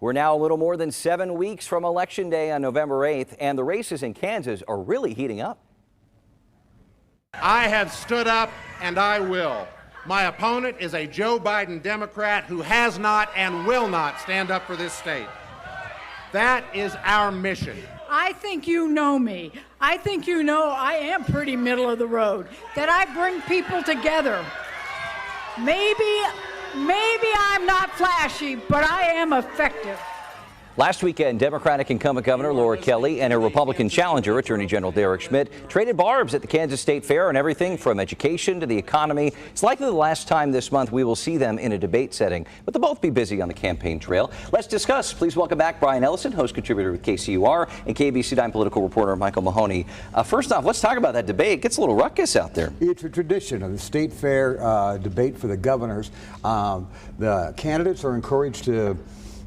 We're now a little more than 7 weeks from Election Day on November 8th, and the races in Kansas are really heating up. I have stood up, and I will. My opponent is a Joe Biden Democrat who has not and will not stand up for this state. That is our mission. I think you know me. I think you know I am pretty middle of the road, that I bring people together. Maybe I'm not flashy, but I am effective. Last weekend, Democratic incumbent Governor Laura Kelly and her Republican challenger, Attorney General Derek Schmidt, traded barbs at the Kansas State Fair on everything from education to the economy. It's likely the last time this month we will see them in a debate setting, but they'll both be busy on the campaign trail. Let's discuss. Please welcome back Brian Ellison, host contributor with KCUR, and KBC9 political reporter Michael Mahoney. First off, let's talk about that debate. It gets a little ruckus out there. It's a tradition of the State Fair debate for the governors. The candidates are encouraged to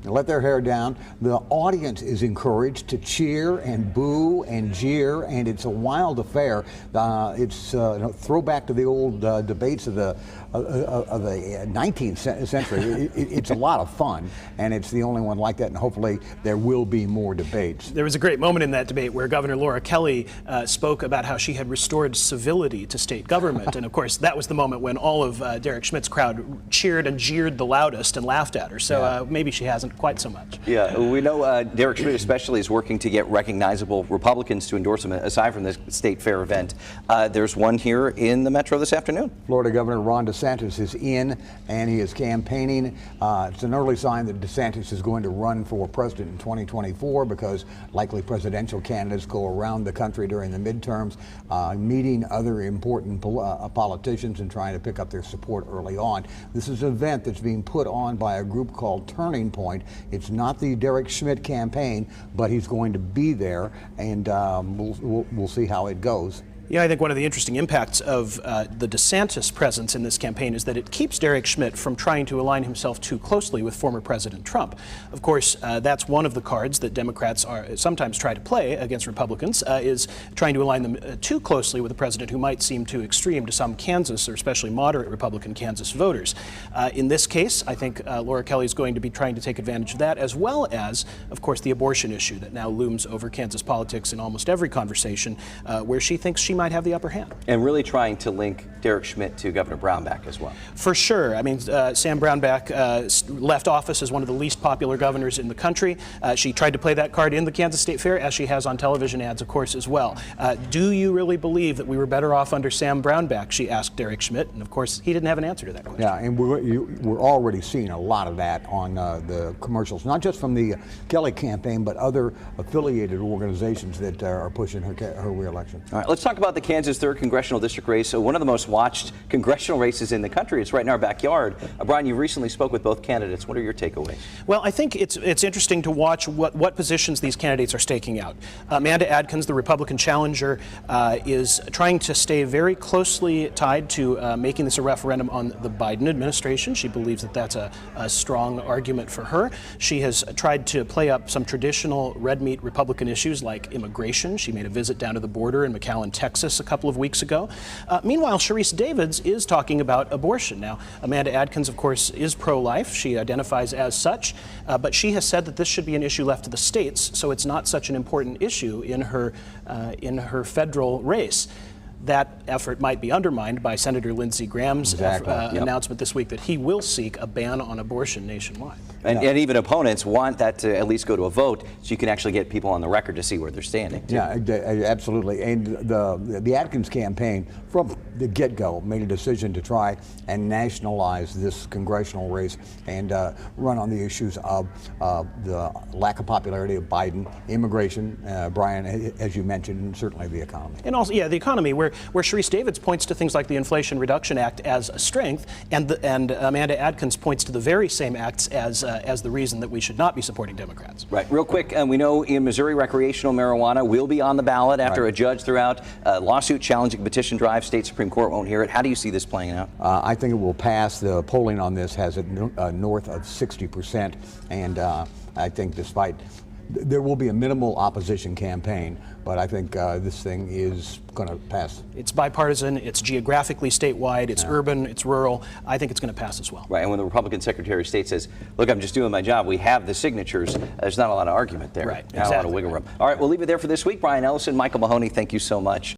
let their hair down. The audience is encouraged to cheer and boo and jeer, and it's a wild affair. It's a throwback to the old debates of the 19th century. It's a lot of fun, and it's the only one like that, and hopefully there will be more debates. There was a great moment in that debate where Governor Laura Kelly spoke about how she had restored civility to state government, and of course that was the moment when all of Derek Schmidt's crowd cheered and jeered the loudest and laughed at her, so maybe she hasn't quite so much. Yeah, we know Derek Schmidt especially is working to get recognizable Republicans to endorse him aside from this State Fair event. There's one here in the Metro this afternoon. Florida Governor Ron DeSantis is in, and he is campaigning. It's an early sign that DeSantis is going to run for president in 2024 because likely presidential candidates go around the country during the midterms, meeting other important politicians and trying to pick up their support early on. This is an event that's being put on by a group called Turning Point. It's not the Derek Schmidt campaign, but he's going to be there, and we'll see how it goes. Yeah, I think one of the interesting impacts of the DeSantis presence in this campaign is that it keeps Derek Schmidt from trying to align himself too closely with former President Trump. Of course, that's one of the cards that Democrats sometimes try to play against Republicans, is trying to align them too closely with a president who might seem too extreme to some Kansas or especially moderate Republican Kansas voters. In this case, I think Laura Kelly is going to be trying to take advantage of that, as well as, of course, the abortion issue that now looms over Kansas politics in almost every conversation, where she thinks she might have the upper hand. And really trying to link Derek Schmidt to Governor Brownback as well. For sure. I mean, Sam Brownback left office as one of the least popular governors in the country. She tried to play that card in the Kansas State Fair, as she has on television ads, of course, as well. Do you really believe that we were better off under Sam Brownback? She asked Derek Schmidt, and of course, he didn't have an answer to that question. Yeah, and we're already seeing a lot of that on the commercials, not just from the Kelly campaign, but other affiliated organizations that are pushing her re-election. All right, let's talk about the Kansas 3rd Congressional District race, one of the most watched congressional races in the country. It's right in our backyard. Brian, you recently spoke with both candidates. What are your takeaways? Well, I think it's interesting to watch what positions these candidates are staking out. Amanda Adkins, the Republican challenger, is trying to stay very closely tied to making this a referendum on the Biden administration. She believes that that's a strong argument for her. She has tried to play up some traditional red meat Republican issues like immigration. She made a visit down to the border in McAllen, Texas a couple of weeks ago. Meanwhile, Sharice Davids is talking about abortion. Now, Amanda Adkins, of course, is pro-life. She identifies as such, but she has said that this should be an issue left to the states, so it's not such an important issue in her federal race. That effort might be undermined by Senator Lindsey Graham's announcement this week that he will seek a ban on abortion nationwide. And even opponents want that to at least go to a vote so you can actually get people on the record to see where they're standing. Yeah, absolutely. And the Adkins campaign from the get-go made a decision to try and nationalize this congressional race and run on the issues of the lack of popularity of Biden, immigration, Brian, as you mentioned, and certainly the economy. And also, yeah, the economy, where Sharice Davids points to things like the Inflation Reduction Act as a strength, and Amanda Adkins points to the very same acts as the reason that we should not be supporting Democrats. Right. Real quick, we know in Missouri recreational marijuana will be on the ballot after a judge threw out a lawsuit challenging petition drive. State Supreme Court won't hear it. How do you see this playing out? I think it will pass. The polling on this has it north of 60%, and I think despite there will be a minimal opposition campaign, but I think this thing is going to pass. It's bipartisan, it's geographically statewide, it's urban, it's rural. I think it's going to pass as well. Right, and when the Republican Secretary of State says, look, I'm just doing my job, we have the signatures, there's not a lot of argument there. Right, Not a lot of wiggle room. All right, we'll leave it there for this week. Brian Ellison, Michael Mahoney, thank you so much.